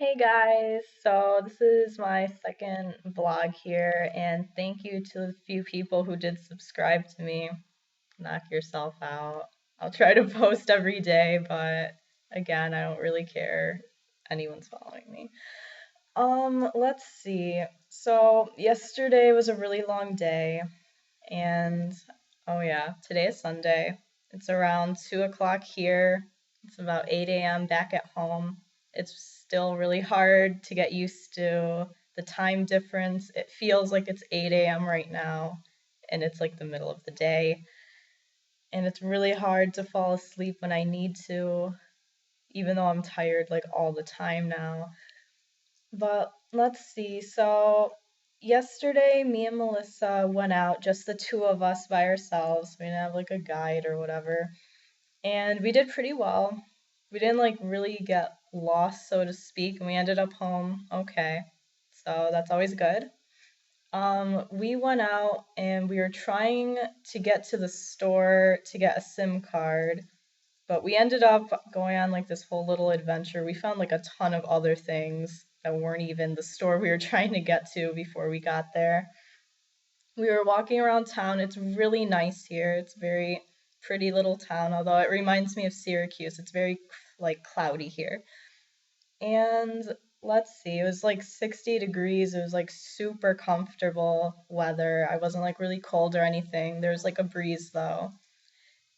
Hey guys, so this is my second vlog here, and thank you to the few people who did subscribe to me. Knock yourself out. I'll try to post every day, but again, I don't really care anyone's following me. Let's see. So yesterday was a really long day, and oh yeah, today is Sunday. It's around 2 o'clock here. It's about 8 a.m. back at home. It's still really hard to get used to the time difference. It feels like it's 8 a.m. right now, and it's like the middle of the day. And it's really hard to fall asleep when I need to, even though I'm tired like all the time now. But let's see. So yesterday, me and Melissa went out, just the two of us by ourselves. We didn't have like a guide or whatever. And we did pretty well. We didn't like really get lost, so to speak, and we ended up home okay. So that's always good. We went out and we were trying to get to the store to get a SIM card, but we ended up going on like this whole little adventure. We found like a ton of other things that weren't even the store we were trying to get to before we got there. We were walking around town. It's really nice here. It's very pretty little town, although it reminds me of Syracuse. It's very like cloudy here. And let's see, it was like 60 degrees. It was like super comfortable weather. I wasn't like really cold or anything. There was like a breeze though.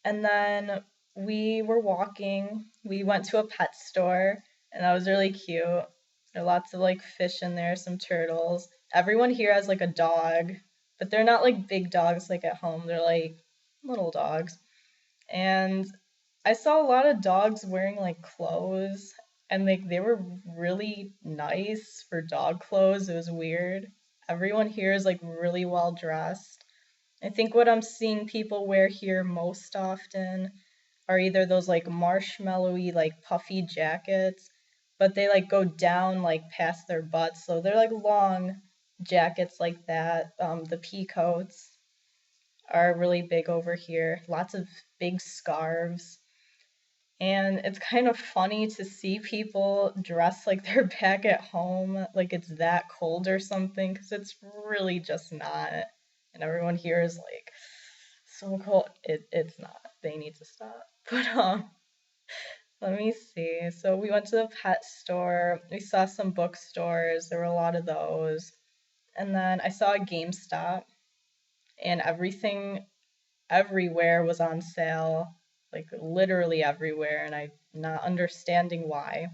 And then we were walking. We went to a pet store, and that was really cute. There are lots of like fish in there, some turtles. Everyone here has like a dog, but they're not like big dogs like at home. They're like little dogs. And I saw a lot of dogs wearing like clothes, and like they were really nice for dog clothes. It was weird. Everyone here is like really well dressed. I think what I'm seeing people wear here most often are either those like marshmallowy, like puffy jackets, but they like go down like past their butts. So they're like long jackets like that. The pea coats are really big over here. Lots of big scarves. And it's kind of funny to see people dress like they're back at home, like it's that cold or something, because it's really just not. And everyone here is like, so cold. It's not. They need to stop. But let me see. So we went to the pet store. We saw some bookstores. There were a lot of those. And then I saw a GameStop, and everything everywhere was on sale, like literally everywhere, and I'm not understanding why.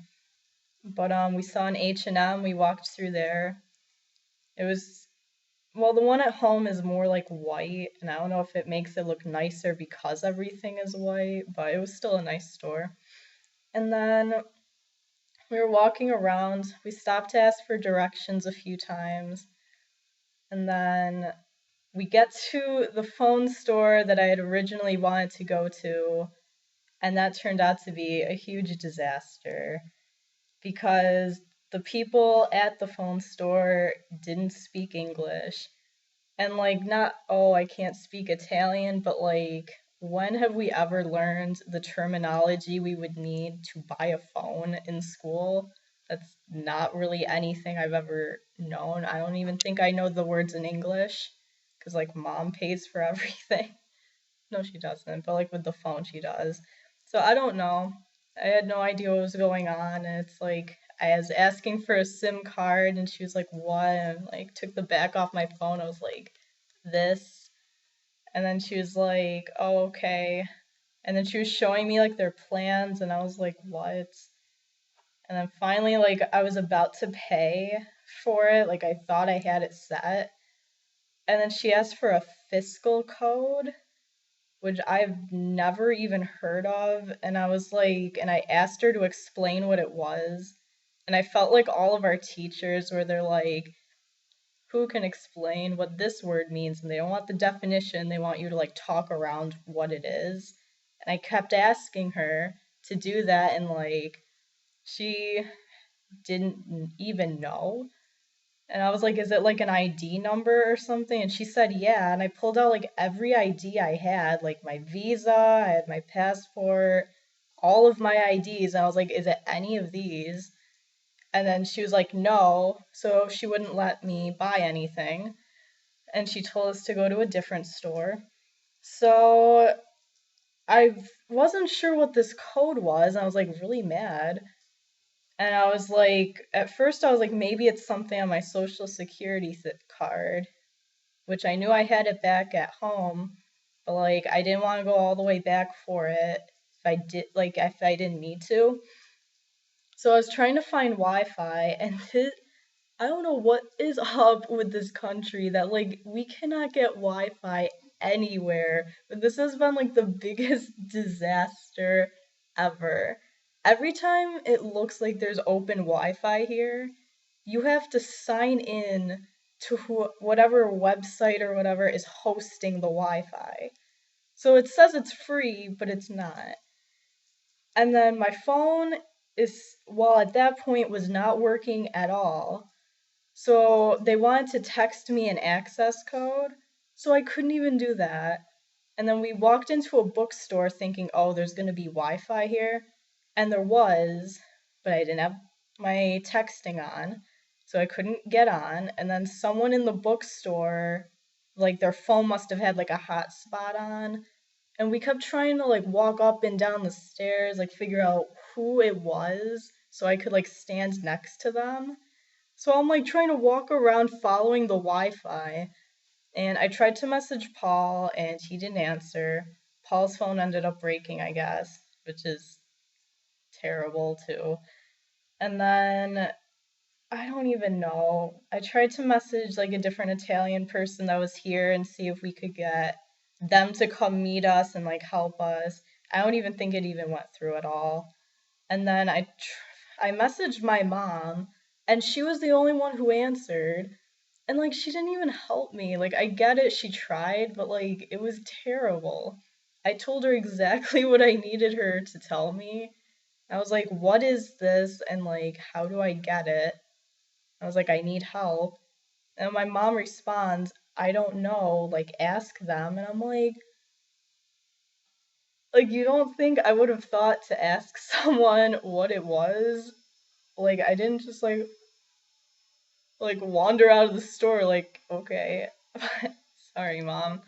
But we saw an H&M. We walked through there. It was well, the one at home is more like white, and I don't know if it makes it look nicer because everything is white, but it was still a nice store. And then we were walking around. We stopped to ask for directions a few times. And then we get to the phone store that I had originally wanted to go to, and that turned out to be a huge disaster because the people at the phone store didn't speak English. And like, not, oh, I can't speak Italian, but like, when have we ever learned the terminology we would need to buy a phone in school? That's not really anything I've ever known. I don't even think I know the words in English because like mom pays for everything. No, she doesn't, but like with the phone, she does. So I don't know. I had no idea what was going on. And it's like I was asking for a SIM card, and she was like, "What?" And like took the back off my phone. I was like, "This." And then she was like, "Oh, okay." And then she was showing me like their plans, and I was like, "What?" And then finally, like I was about to pay for it. Like I thought I had it set. And then she asked for a fiscal code, which I've never even heard of. And I was like, and I asked her to explain what it was. And I felt like all of our teachers where they're like, who can explain what this word means? And they don't want the definition, they want you to like talk around what it is. And I kept asking her to do that, and like, she didn't even know. And I was like, is it like an ID number or something? And she said, yeah. And I pulled out like every ID I had, like my visa, I had my passport, all of my IDs. And I was like, is it any of these? And then she was like, no, so she wouldn't let me buy anything. And she told us to go to a different store. So I wasn't sure what this code was. And I was like really mad. And I was like, at first, I was like, maybe it's something on my social security card, which I knew I had it back at home, but like, I didn't want to go all the way back for it if I didn't need to. So I was trying to find Wi Fi, and I don't know what is up with this country that like we cannot get Wi-Fi anywhere. But this has been like the biggest disaster ever. Every time it looks like there's open Wi-Fi here, you have to sign in to whatever website or whatever is hosting the Wi-Fi. So it says it's free, but it's not. And then my phone well, at that point was not working at all. So they wanted to text me an access code, so I couldn't even do that. And then we walked into a bookstore thinking, oh, there's going to be Wi Fi here. And there was, but I didn't have my texting on, so I couldn't get on. And then someone in the bookstore, like their phone must have had like a hotspot on. And we kept trying to like walk up and down the stairs, like figure out who it was so I could like stand next to them. So I'm like trying to walk around following the Wi-Fi, and I tried to message Paul and he didn't answer. Paul's phone ended up breaking, I guess, which is terrible too. And then I don't even know. I tried to message like a different Italian person that was here and see if we could get them to come meet us and like help us. I don't even think it even went through at all. And then I messaged my mom, and she was the only one who answered. And like she didn't even help me. Like I get it, she tried, but like it was terrible. I told her exactly what I needed her to tell me. I was like, "What is this?" and like, "How do I get it?" I was like, "I need help." And my mom responds, "I don't know, like ask them." And I'm like you don't think I would have thought to ask someone what it was? Like I didn't just like wander out of the store like, okay. Sorry, mom.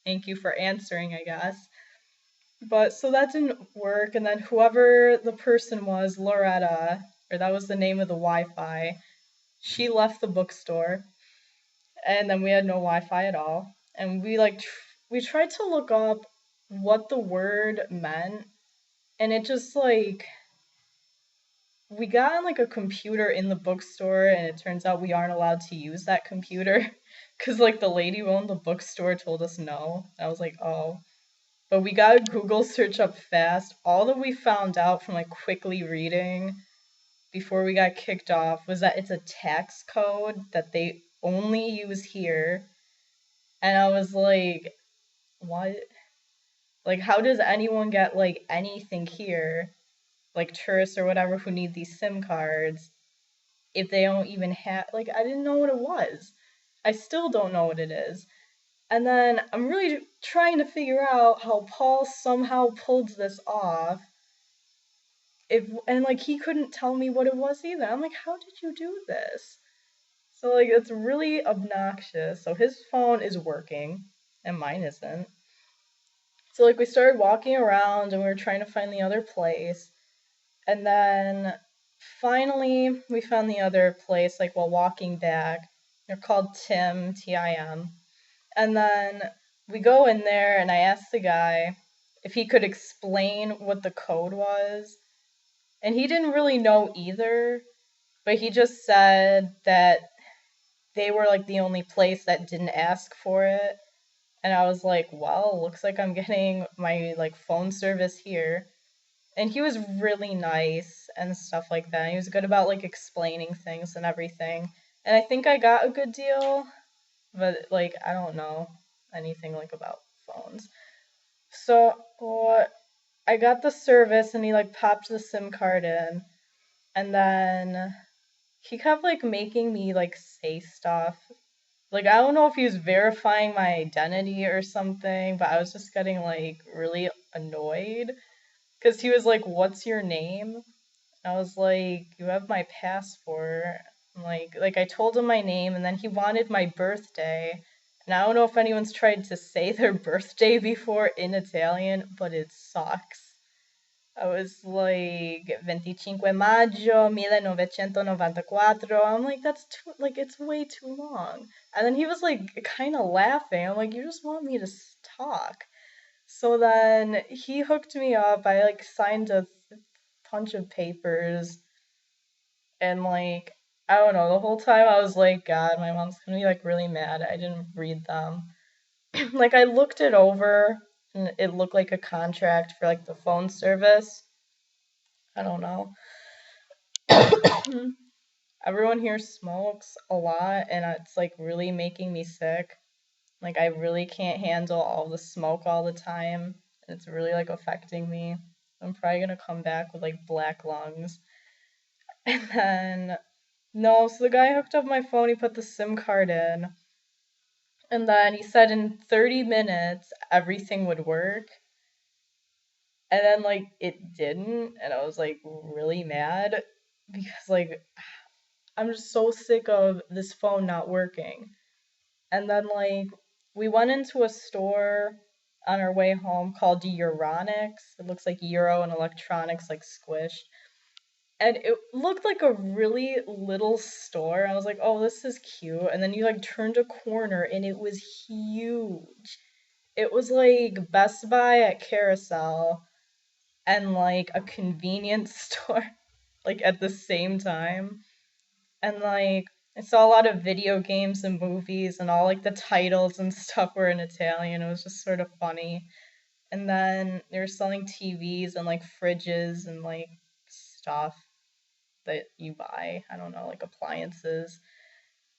Thank you for answering, I guess. But so that didn't work, and then whoever the person was, Loretta, or that was the name of the Wi-Fi, she left the bookstore, and then we had no Wi-Fi at all. And we tried to look up what the word meant, and it just like we got on like a computer in the bookstore, and it turns out we aren't allowed to use that computer because like the lady who owned the bookstore told us no. I was like, oh. But we got a Google search up fast. All that we found out from like quickly reading before we got kicked off was that it's a tax code that they only use here. And I was like, what? Like, how does anyone get like anything here, like tourists or whatever who need these SIM cards, if they don't even have, like, I didn't know what it was. I still don't know what it is. And then I'm really trying to figure out how Paul somehow pulled this off. And like he couldn't tell me what it was either. I'm like, how did you do this? So like it's really obnoxious. So his phone is working and mine isn't. So like we started walking around and we were trying to find the other place. And then finally we found the other place like while walking back. They're called Tim, Tim. And then we go in there and I asked the guy if he could explain what the code was. And he didn't really know either, but he just said that they were like the only place that didn't ask for it. And I was like, well, looks like I'm getting my like phone service here. And he was really nice and stuff like that. He was good about like explaining things and everything. And I think I got a good deal, but like I don't know anything like about phones. So I got the service and he like popped the SIM card in, and then he kept like making me like say stuff. Like I don't know if he was verifying my identity or something, but I was just getting like really annoyed because he was like, "What's your name?" I was like, "You have my passport." Like I told him my name, and then he wanted my birthday. And I don't know if anyone's tried to say their birthday before in Italian, but it sucks. I was like 25 maggio 1994. I'm like, that's too, like, it's way too long. And then he was like, kind of laughing. I'm like, you just want me to talk. So then he hooked me up. I like signed a bunch of papers and like, I don't know, the whole time I was like, God, my mom's gonna be like really mad. I didn't read them. Like, I looked it over and it looked like a contract for like the phone service. I don't know. Everyone here smokes a lot and it's like really making me sick. Like, I really can't handle all the smoke all the time. And it's really like affecting me. I'm probably gonna come back with like black lungs. And then, no, so the guy hooked up my phone, he put the SIM card in, and then he said in 30 minutes everything would work. And then like it didn't, and I was like really mad because like I'm just so sick of this phone not working. And then like we went into a store on our way home called Euronics. It looks like Euro and electronics like squished. And it looked like a really little store. I was like, "Oh, this is cute." And then you like turned a corner and it was huge. It was like Best Buy at Carousel and like a convenience store like at the same time. And like I saw a lot of video games and movies and all like the titles and stuff were in Italian. It was just sort of funny. And then they were selling TVs and like fridges and like stuff that you buy. I don't know, like appliances.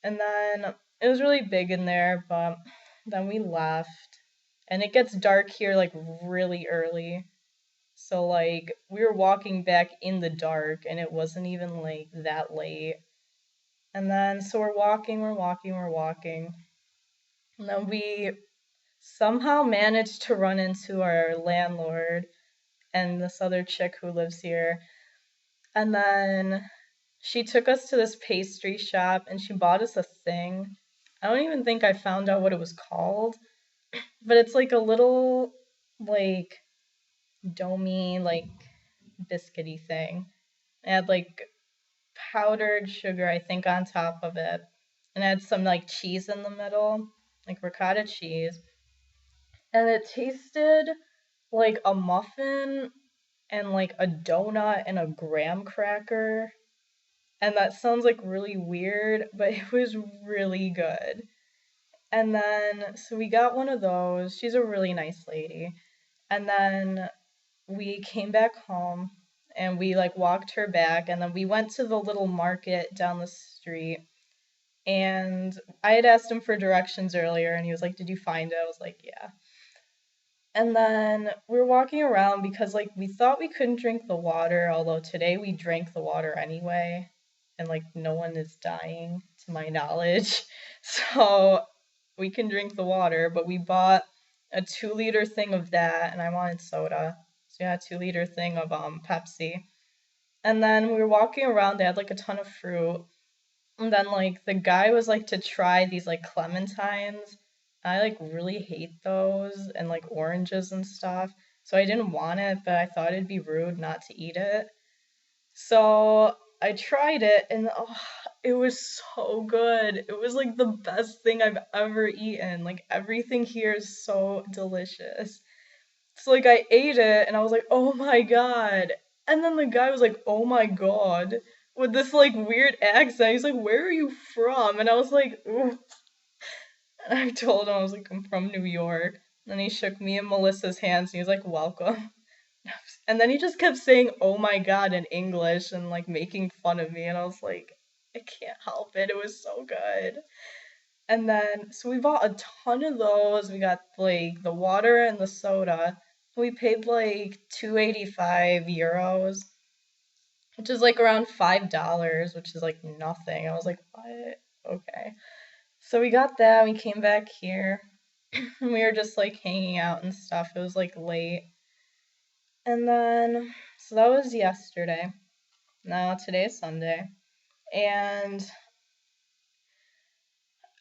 And then it was really big in there, but then we left. And it gets dark here like really early. So like we were walking back in the dark and it wasn't even like that late. And then so we're walking. And then we somehow managed to run into our landlord and this other chick who lives here. And then she took us to this pastry shop and she bought us a thing. I don't even think I found out what it was called, but it's like a little like domey like biscuity thing. It had like powdered sugar, I think, on top of it. And it had some like cheese in the middle, like ricotta cheese. And it tasted like a muffin and like a donut and a graham cracker. And that sounds like really weird, but it was really good. And then, so we got one of those. She's a really nice lady. And then we came back home and we like walked her back. And then we went to the little market down the street. And I had asked him for directions earlier and he was like, "Did you find it?" I was like, "Yeah." And then we were walking around because like we thought we couldn't drink the water, although today we drank the water anyway, and like no one is dying to my knowledge. So we can drink the water, but we bought a 2 liter thing of that and I wanted soda. So yeah, a 2 liter thing of Pepsi. And then we were walking around, they had like a ton of fruit. And then like the guy was like to try these like clementines. I like really hate those and like oranges and stuff. So I didn't want it, but I thought it'd be rude not to eat it. So I tried it and oh, it was so good. It was like the best thing I've ever eaten. Like everything here is so delicious. So like I ate it and I was like, "Oh my God." And then the guy was like, "Oh my God," with this like weird accent. He's like, "Where are you from?" And I was like, "Ooh." And I told him I was like, "I'm from New York." And he shook me and Melissa's hands and he was like, "Welcome." And then he just kept saying, "Oh my God," in English and like making fun of me. And I was like, I can't help it. It was so good. And then, so we bought a ton of those. We got like the water and the soda. We paid like 285 euros, which is like around $5, which is like nothing. I was like, what? Okay. So we got that. We came back here and we were just like hanging out and stuff. It was like late. And then, so that was yesterday. No, today's Sunday. And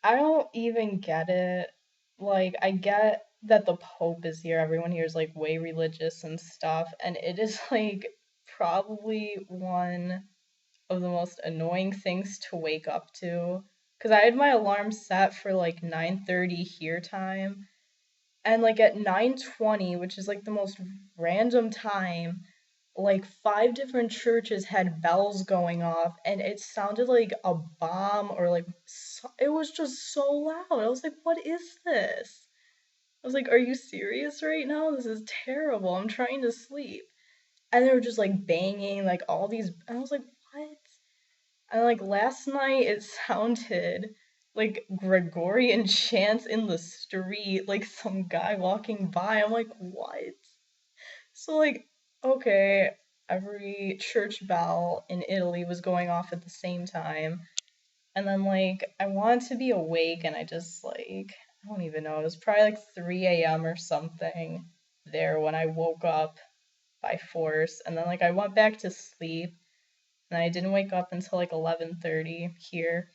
I don't even get it. Like, I get that the Pope is here. Everyone here is like way religious and stuff. And it is like probably one of the most annoying things to wake up to. Because I had my alarm set for like 9:30 here time. And like at 9:20, which is like the most random time, like five different churches had bells going off and it sounded like a bomb or like it was just so loud. I was like, what is this? I was like, are you serious right now? This is terrible. I'm trying to sleep. And they were just like banging like all these, and I was like, what? And like last night it sounded like Gregorian chants in the street, like some guy walking by. I'm like, what? So like, okay, every church bell in Italy was going off at the same time. And then like I wanted to be awake and I just like I don't even know, it was probably like 3 a.m. or something there when I woke up by force. And then like I went back to sleep and I didn't wake up until like 11:30 here.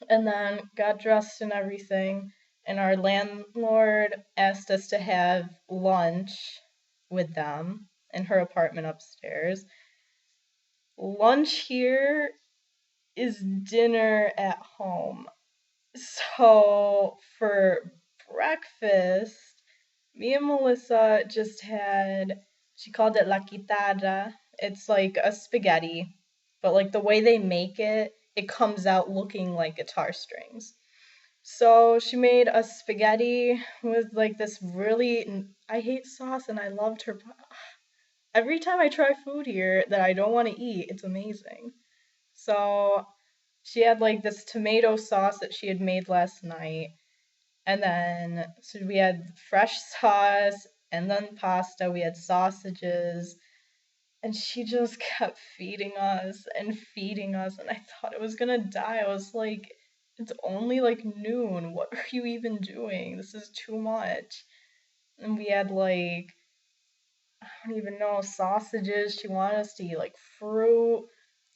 And then got dressed and everything. And our landlord asked us to have lunch with them in her apartment upstairs. Lunch here is dinner at home. So for breakfast, me and Melissa just had, she called it la chitarra. It's like a spaghetti, but like the way they make it, it comes out looking like guitar strings. So she made a spaghetti with like this really, I hate sauce and I loved her. Every time I try food here that I don't want to eat, it's amazing. So she had like this tomato sauce that she had made last night. And then, so we had fresh sauce and then pasta. We had sausages. And she just kept feeding us and feeding us. And I thought I was gonna die. I was like, it's only like noon. What are you even doing? This is too much. And we had like, I don't even know, sausages. She wanted us to eat like fruit.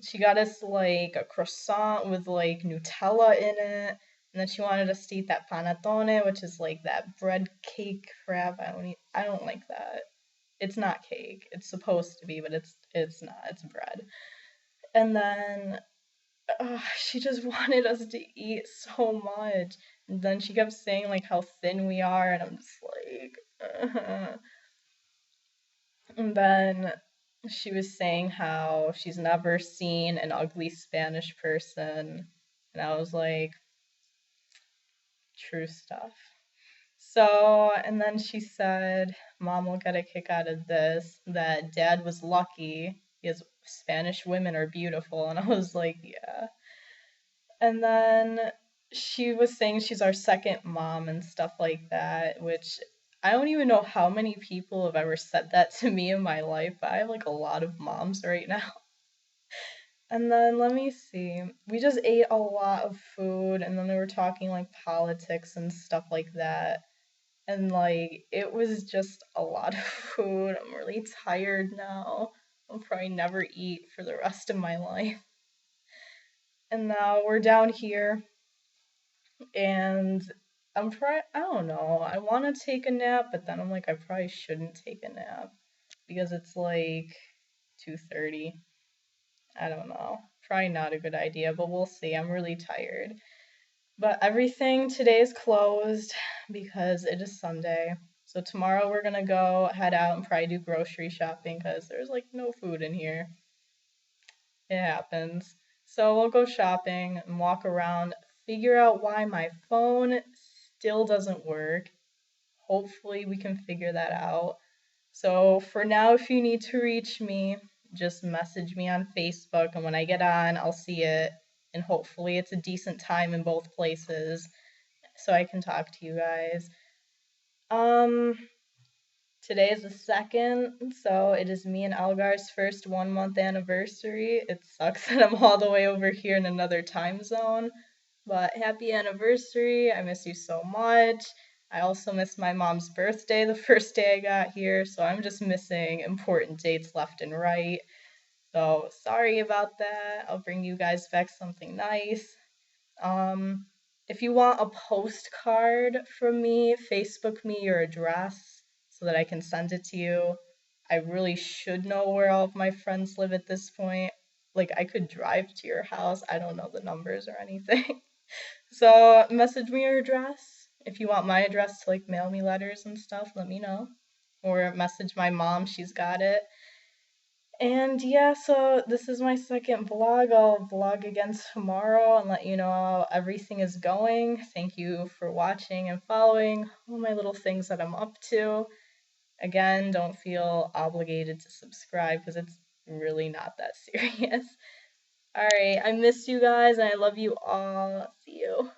She got us like a croissant with like Nutella in it. And then she wanted us to eat that panettone, which is like that bread cake crap. I don't like that. It's not cake. It's supposed to be, but it's not. It's bread. And then she just wanted us to eat so much. And then she kept saying like how thin we are, and I'm just like, And then she was saying how she's never seen an ugly Spanish person. And I was like, true stuff. So, and then she said, Mom will get a kick out of this, that Dad was lucky because Spanish women are beautiful. And I was like, yeah. And then she was saying she's our second mom and stuff like that, which I don't even know how many people have ever said that to me in my life, but I have like a lot of moms right now. And then let me see. We just ate a lot of food and then they were talking like politics and stuff like that. And like it was just a lot of food. I'm really tired now. I'll probably never eat for the rest of my life. And now we're down here and I don't know. I want to take a nap, but then I'm like I probably shouldn't take a nap because it's like 2:30. I don't know. Probably not a good idea, but we'll see. I'm really tired. But everything today is closed because it is Sunday. So tomorrow we're gonna go head out and probably do grocery shopping because there's like no food in here. It happens. So we'll go shopping and walk around, figure out why my phone still doesn't work. Hopefully we can figure that out. So for now, if you need to reach me, just message me on Facebook, and when I get on, I'll see it. And hopefully it's a decent time in both places so I can talk to you guys. Um, Today is the second, so it is me and Algar's first 1 month anniversary. It sucks that I'm all the way over here in another time zone, but happy anniversary. I miss you so much. I also missed my mom's birthday the first day I got here, so I'm just missing important dates left and right. So sorry about that. I'll bring you guys back something nice. Um, if you want a postcard from me, Facebook me your address so that I can send it to you. I really should know where all of my friends live at this point. Like, I could drive to your house. I don't know the numbers or anything. So, message me your address. If you want my address to like mail me letters and stuff, let me know. Or message my mom, she's got it. And yeah, so this is my second vlog. I'll vlog again tomorrow and let you know how everything is going. Thank you for watching and following all my little things that I'm up to. Again, don't feel obligated to subscribe because it's really not that serious. Alright, I miss you guys and I love you all. See you.